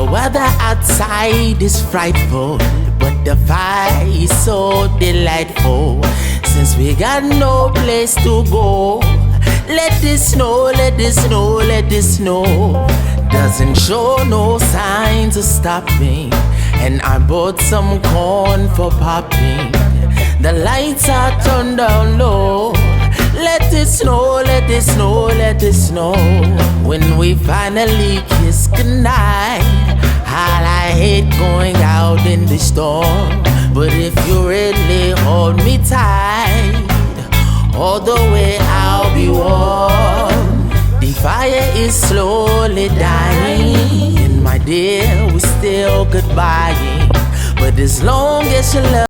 Weather outside is frightful, but the fire is so delightful. Since we got no place to go, let it snow, let it snow, let it snow. Doesn't show no signs of stopping, and I bought some corn for popping. The lights are turned down low. Let it snow, let it snow, let it snow. When we finally kiss goodnight, all I hate going out in the storm. But if you really hold me tight, all the way I'll be warm. The fire is slowly dying, and my dear, we're still goodbying. But as long as you love